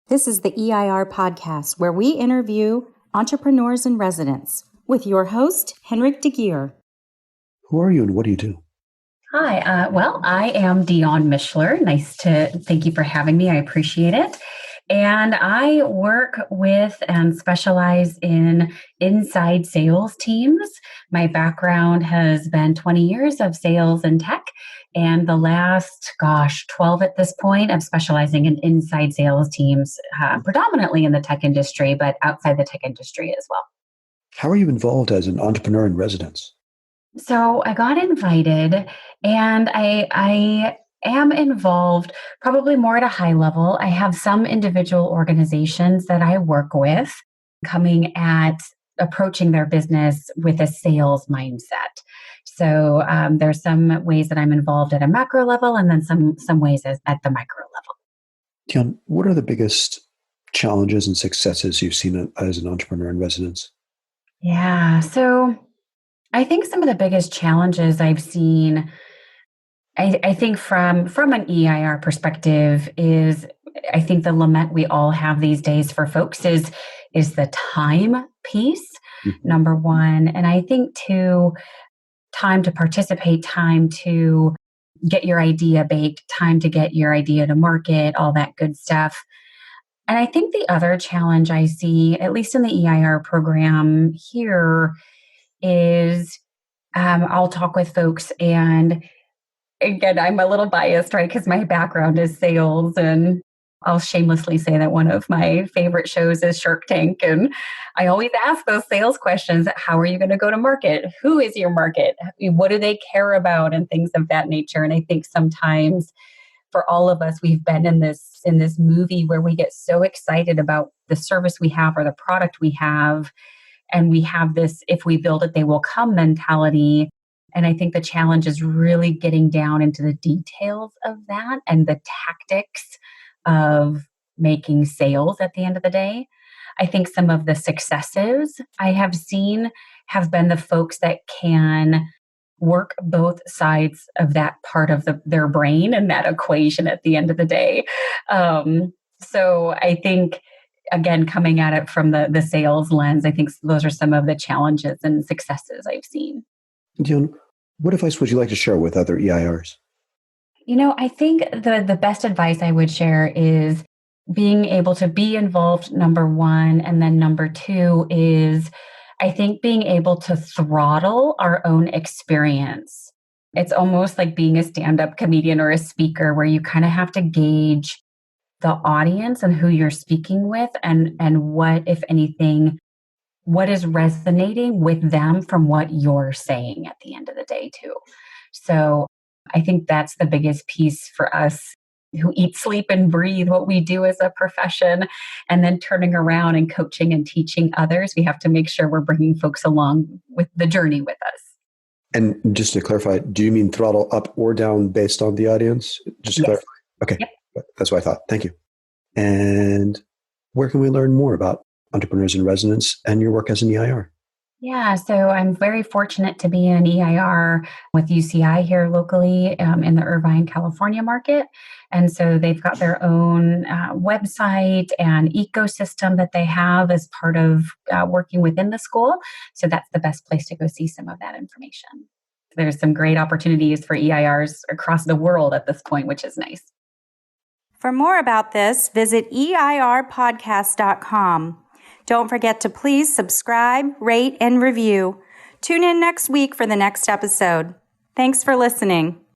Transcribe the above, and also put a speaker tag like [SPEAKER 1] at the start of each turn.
[SPEAKER 1] This is the EIR Podcast, where we interview entrepreneurs in residence with your host, Henrik de Geer.
[SPEAKER 2] Who are you and what do you do?
[SPEAKER 3] Hi, I am Dionne Mischler. Thank you for having me. I appreciate it. And I work with and specialize in inside sales teams. My background has been 20 years of sales and tech, and the last, 12 at this point, I'm specializing in inside sales teams, predominantly in the tech industry, but outside the tech industry as well.
[SPEAKER 2] How are you involved as an entrepreneur in residence?
[SPEAKER 3] So I got invited, and I am involved probably more at a high level. I have some individual organizations that I work with coming at approaching their business with a sales mindset. So there's some ways that I'm involved at a macro level, and then some ways at the micro level.
[SPEAKER 2] Dionne, what are the biggest challenges and successes you've seen as an entrepreneur in residence?
[SPEAKER 3] Yeah, so I think some of the biggest challenges I've seen, I think from an EIR perspective, is I think the lament we all have these days for folks is the time piece, number one. And I think two, time to participate, time to get your idea baked, time to get your idea to market, all that good stuff. And I think the other challenge I see, at least in the EIR program here, is I'll talk with folks, and again, I'm a little biased, right? Because my background is sales, and I'll shamelessly say that one of my favorite shows is Shark Tank. And I always ask those sales questions. How are you going to go to market? Who is your market? What do they care about? And things of that nature. And I think sometimes for all of us, we've been in this movie where we get so excited about the service we have or the product we have. And we have this, if we build it, they will come mentality. And I think the challenge is really getting down into the details of that and the tactics of making sales at the end of the day. I think some of the successes I have seen have been the folks that can work both sides of that part of their brain and that equation at the end of the day. So I think, again, coming at it from the sales lens, I think those are some of the challenges and successes I've seen.
[SPEAKER 2] Dionne, what advice would you like to share with other EIRs?
[SPEAKER 3] I think the best advice I would share is being able to be involved, number one. And then number two is, I think, being able to throttle our own experience. It's almost like being a stand-up comedian or a speaker, where you kind of have to gauge the audience and who you're speaking with, and what, if anything, what is resonating with them from what you're saying at the end of the day too. So I think that's the biggest piece for us who eat, sleep, and breathe what we do as a profession, and then turning around and coaching and teaching others. We have to make sure we're bringing folks along with the journey with us.
[SPEAKER 2] And just to clarify, do you mean throttle up or down based on the audience? Just to clarify. Okay. Yep. That's what I thought. Thank you. And where can we learn more about entrepreneurs in residence and your work as an EIR?
[SPEAKER 3] Yeah, so I'm very fortunate to be an EIR with UCI here locally in the Irvine, California market. And so they've got their own website and ecosystem that they have as part of working within the school. So that's the best place to go see some of that information. There's some great opportunities for EIRs across the world at this point, which is nice.
[SPEAKER 1] For more about this, visit EIRpodcast.com. Don't forget to please subscribe, rate, and review. Tune in next week for the next episode. Thanks for listening.